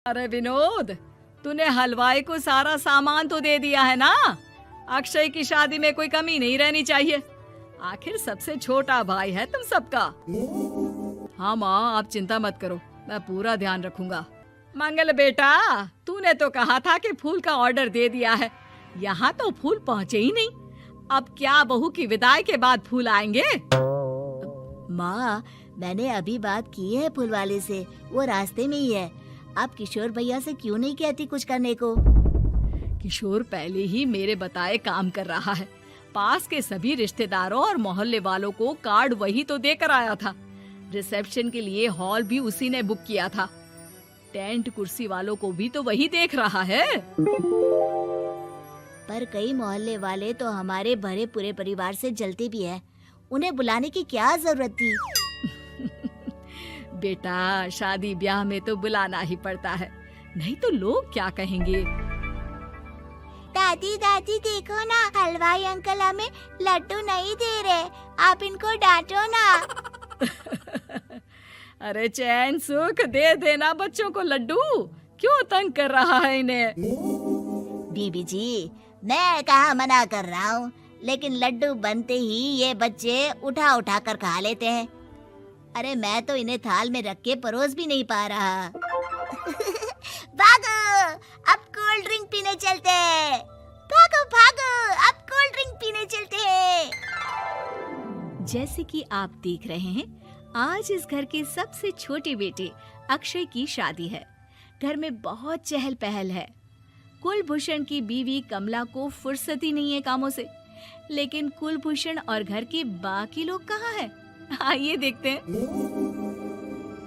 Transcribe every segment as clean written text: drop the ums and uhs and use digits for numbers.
अरे विनोद, तूने हलवाई को सारा सामान तो दे दिया है ना। अक्षय की शादी में कोई कमी नहीं रहनी चाहिए। आखिर सबसे छोटा भाई है तुम सबका। हाँ माँ, आप चिंता मत करो, मैं पूरा ध्यान रखूंगा। मंगल बेटा, तूने तो कहा था कि फूल का ऑर्डर दे दिया है, यहाँ तो फूल पहुँचे ही नहीं। अब क्या बहू की विदाई के बाद फूल आएंगे? माँ, मैंने अभी बात की है फूल वाले से, वो रास्ते में ही है। आप किशोर भैया से क्यों नहीं कहती कुछ करने को? किशोर पहले ही मेरे बताए काम कर रहा है। पास के सभी रिश्तेदारों और मोहल्ले वालों को कार्ड वही तो देकर आया था। रिसेप्शन के लिए हॉल भी उसी ने बुक किया था। टेंट कुर्सी वालों को भी तो वही देख रहा है। पर कई मोहल्ले वाले तो हमारे भरे पूरे परिवार से जलते भी हैं। उन्हें बुलाने की क्या जरूरत थी? बेटा, शादी ब्याह में तो बुलाना ही पड़ता है, नहीं तो लोग क्या कहेंगे। दादी दादी देखो ना, हलवाई अंकल हमें लड्डू नहीं दे रहे, आप इनको डांटो ना। अरे चैन सुख दे देना बच्चों को लड्डू, क्यों तंग कर रहा है इन्हें? बीबी जी, मैं कहाँ मना कर रहा हूँ, लेकिन लड्डू बनते ही ये बच्चे उठा उठा कर खा लेते हैं। अरे मैं तो इन्हें थाल में रख के परोस भी नहीं पा रहा। भागो, अब कोल्ड ड्रिंक पीने चलते हैं। भागो भागो, अब कोल्ड ड्रिंक पीने चलते हैं। जैसे कि आप देख रहे हैं, आज इस घर के सबसे छोटे बेटे अक्षय की शादी है। घर में बहुत चहल पहल है। कुलभूषण की बीवी कमला को फुर्सत ही नहीं है कामों से, लेकिन कुलभूषण और घर के बाकी लोग कहाँ हैं? आइए देखते हैं।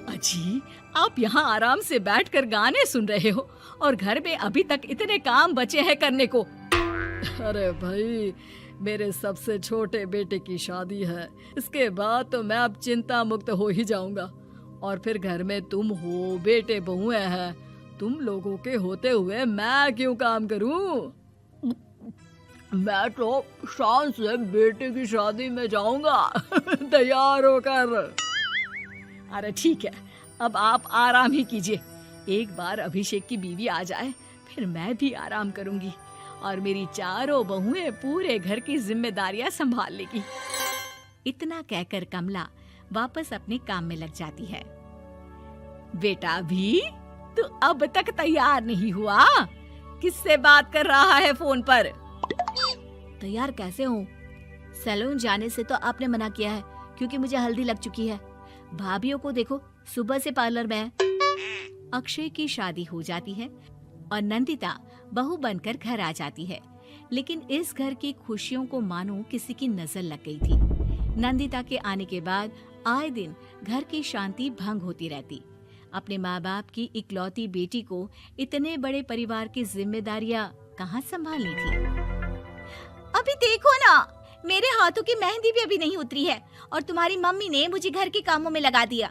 अजी, आप यहाँ आराम से बैठकर गाने सुन रहे हो और घर में अभी तक इतने काम बचे हैं करने को। अरे भाई, मेरे सबसे छोटे बेटे की शादी है, इसके बाद तो मैं अब चिंता मुक्त हो ही जाऊंगा। और फिर घर में तुम हो, बेटे बहुएं हैं, तुम लोगों के होते हुए मैं क्यों काम करूं? मैं तो शान से बेटे की शादी में जाऊंगा तैयार होकर। अरे ठीक है, अब आप आराम ही कीजिए। एक बार अभिषेक की बीवी आ जाए, फिर मैं भी आराम करूंगी और मेरी चारों बहुएं पूरे घर की जिम्मेदारियां संभाल लेगी। इतना कहकर कमला वापस अपने काम में लग जाती है। बेटा भी, तू अब तक तैयार नहीं हुआ? किससे बात कर रहा है फोन पर? तैयार कैसे हूँ? सैलून जाने से तो आपने मना किया है, क्योंकि मुझे हल्दी लग चुकी है। भाभीयों को देखो, सुबह से पार्लर में है। अक्षय की शादी हो जाती है और नंदिता बहू बनकर घर आ जाती है, लेकिन इस घर की खुशियों को मानो किसी की नजर लग गई थी। नंदिता के आने के बाद आए दिन घर की शांति भंग होती रहती। अपने माँ बाप की इकलौती बेटी को इतने बड़े परिवार की जिम्मेदारियां कहाँ संभालनी थी? अभी देखो ना, मेरे हाथों की मेहंदी भी अभी नहीं उतरी है और तुम्हारी मम्मी ने मुझे घर के कामों में लगा दिया।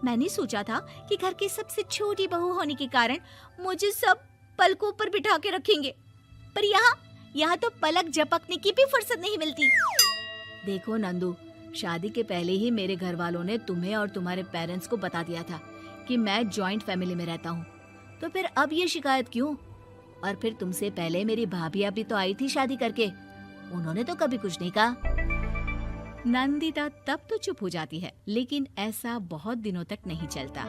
मैंने सोचा था कि घर की सबसे छोटी बहू होने के कारण मुझे सब पलकों पर बिठा के रखेंगे, पर यहाँ तो पलक झपकने की भी फुर्सत नहीं मिलती। देखो नंदू, शादी के पहले ही मेरे घर वालों ने तुम्हें और तुम्हारे पेरेंट्स को बता दिया था कि मैं जॉइंट फैमिली में रहता हूँ, तो फिर अब ये शिकायत क्यों? और फिर तुमसे पहले मेरी भाभी भी तो आई थी शादी करके, उन्होंने तो कभी कुछ नहीं कहा। नंदिता तब तो चुप हो जाती है, लेकिन ऐसा बहुत दिनों तक नहीं चलता।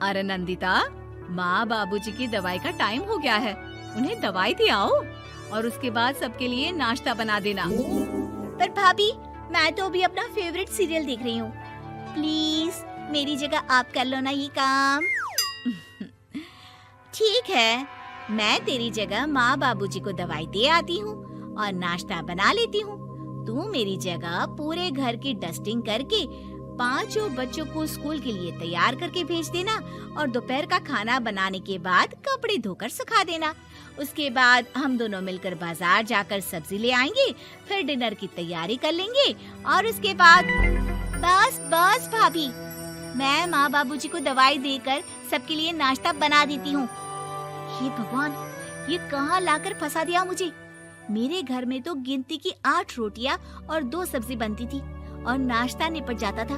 अरे नंदिता, माँ बाबूजी की दवाई का टाइम हो गया है, उन्हें दवाई दे आओ और उसके बाद सबके लिए नाश्ता बना देना। पर भाभी, मैं तो अभी अपना फेवरेट सीरियल देख रही हूँ, प्लीज मेरी जगह आप कर लो ना ये काम। ठीक है, मैं तेरी जगह माँ बाबूजी को दवाई दे आती हूँ और नाश्ता बना लेती हूँ। तू मेरी जगह पूरे घर की डस्टिंग करके 5 बच्चों को स्कूल के लिए तैयार करके भेज देना और दोपहर का खाना बनाने के बाद कपड़े धोकर सुखा देना। उसके बाद हम दोनों मिलकर बाजार जाकर सब्जी ले आएंगे, फिर डिनर की तैयारी कर लेंगे और उसके बाद बस भाभी, मैं माँ बाबूजी को दवाई देकर सबके लिए नाश्ता बना देती हूँ। हे भगवान, ये कहाँ लाकर फंसा दिया मुझे। मेरे घर में तो गिनती की 8 रोटियां और 2 सब्जी बनती थी और नाश्ता निपट जाता था।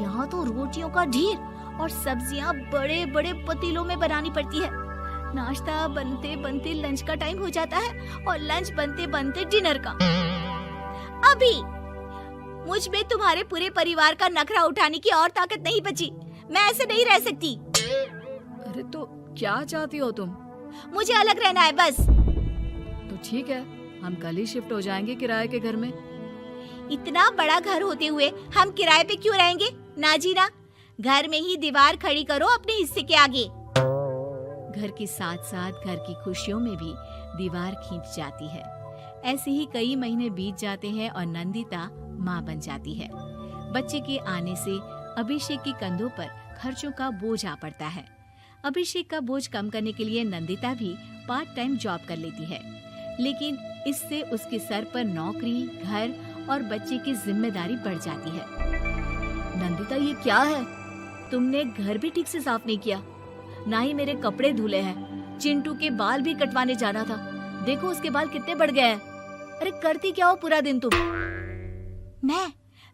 यहाँ तो रोटियों का ढेर और सब्जियां बड़े बड़े पतीलों में बनानी पड़ती है। नाश्ता बनते बनते लंच का टाइम हो जाता है और लंच बनते बनते डिनर का। अभी मुझ में तुम्हारे पूरे परिवार का नखरा उठाने की और ताकत नहीं बची। मैं ऐसे नहीं रह सकती। अरे तो क्या चाहती हो तुम? मुझे अलग रहना है बस। तो ठीक है, हम कल ही शिफ्ट हो जाएंगे किराए के घर में। इतना बड़ा घर होते हुए हम किराए पे क्यों रहेंगे? ना जी ना, घर में ही दीवार खड़ी करो अपने हिस्से के आगे। घर के साथ साथ घर की खुशियों में भी दीवार खींच जाती है। ऐसे ही कई महीने बीत जाते हैं और नंदिता माँ बन जाती है। बच्चे के आने से अभिषेक के कंधों पर खर्चों का बोझ आ पड़ता है। अभिषेक का बोझ कम करने के लिए नंदिता भी पार्ट टाइम जॉब कर लेती है, लेकिन इससे उसके सर पर नौकरी, घर और बच्चे की जिम्मेदारी बढ़ जाती है। नंदिता, ये क्या है? तुमने घर भी ठीक से साफ नहीं किया, ना ही मेरे कपड़े धुले हैं। चिंटू के बाल भी कटवाने जाना था, देखो उसके बाल कितने बढ़ गए हैं। अरे करती क्या हो पूरा दिन तुम?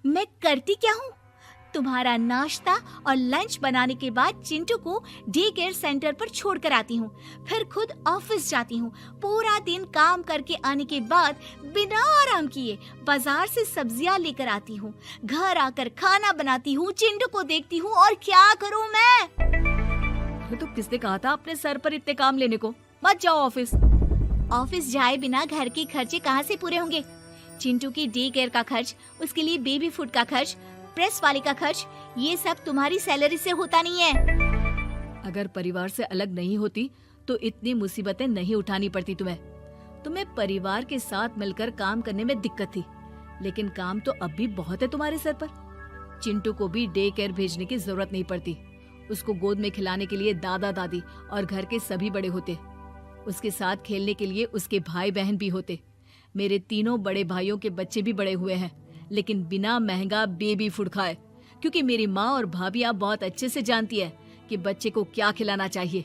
मैं करती क्या हूँ? तुम्हारा नाश्ता और लंच बनाने के बाद चिंटू को डे केयर सेंटर पर छोड़ कर आती हूँ, फिर खुद ऑफिस जाती हूँ। पूरा दिन काम करके आने के बाद बिना आराम किए बाजार से सब्जियाँ लेकर आती हूँ, घर आकर खाना बनाती हूँ, चिंटू को देखती हूँ और क्या करूँ मैं? तो किसने कहा था अपने सर पर इतने काम लेने को? मत जाओ ऑफिस। ऑफिस जाए बिना घर के खर्चे कहाँ से पूरे होंगे? चिंटू की डे केयर का खर्च, उसके लिए बेबी फूड का खर्च, प्रेस वाले का खर्च, ये सब तुम्हारी सैलरी से होता नहीं है। अगर परिवार से अलग नहीं होती तो इतनी मुसीबतें नहीं उठानी पड़ती तुम्हें परिवार के साथ मिलकर काम करने में दिक्कत थी, लेकिन काम तो अब भी बहुत है तुम्हारे सर पर। चिंटू को भी डे केयर भेजने की जरूरत नहीं पड़ती। उसको गोद में खिलाने के लिए दादा दादी और घर के सभी बड़े होते। उसके साथ खेलने के लिए उसके भाई बहन भी होते। मेरे तीनों बड़े भाइयों के बच्चे भी बड़े हुए हैं, लेकिन बिना महंगा बेबी फूड खाए, क्योंकि मेरी माँ और भाभियाँ बहुत अच्छे से जानती है कि बच्चे को क्या खिलाना चाहिए।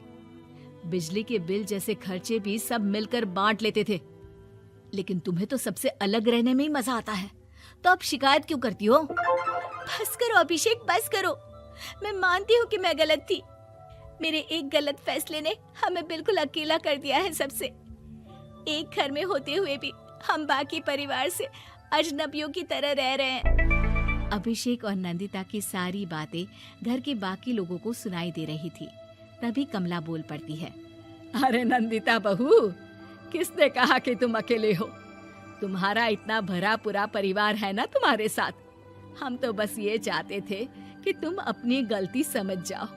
बिजली के बिल जैसे खर्चे भी सब मिलकर बांट लेते थे, लेकिन तुम्हें तो सबसे अलग रहने में ही मजा आता है, तो अब शिकायत क्यों करती हो? बस करो अभिषेक, बस करो। मैं मानती हूँ कि मैं गलत थी। मेरे एक गलत फैसले ने हमें बिल्कुल अकेला कर दिया है सबसे। एक घर में होते हुए भी हम बाकी परिवार से अजनबियों की तरह रह रहे हैं। अभिषेक और नंदिता की सारी बातें घर के बाकी लोगों को सुनाई दे रही थी। तभी कमला बोल पड़ती है। अरे नंदिता बहू, किसने कहा कि तुम अकेले हो? तुम्हारा इतना भरा पूरा परिवार है ना तुम्हारे साथ। हम तो बस ये चाहते थे कि तुम अपनी गलती समझ जाओ।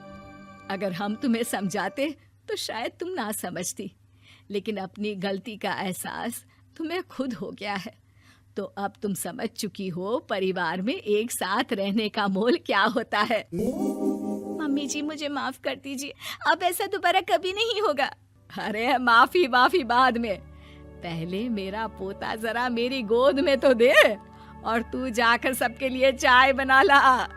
अगर हम तुम्हें समझाते तो शायद तुम ना समझती, लेकिन अपनी गलती का एहसास तुम्हें खुद हो गया है, तो अब तुम समझ चुकी हो परिवार में एक साथ रहने का मोल क्या होता है। मम्मी जी, मुझे माफ कर दीजिए, अब ऐसा दोबारा कभी नहीं होगा। अरे माफी बाद में, पहले मेरा पोता जरा मेरी गोद में तो दे, और तू जाकर सबके लिए चाय बना ला।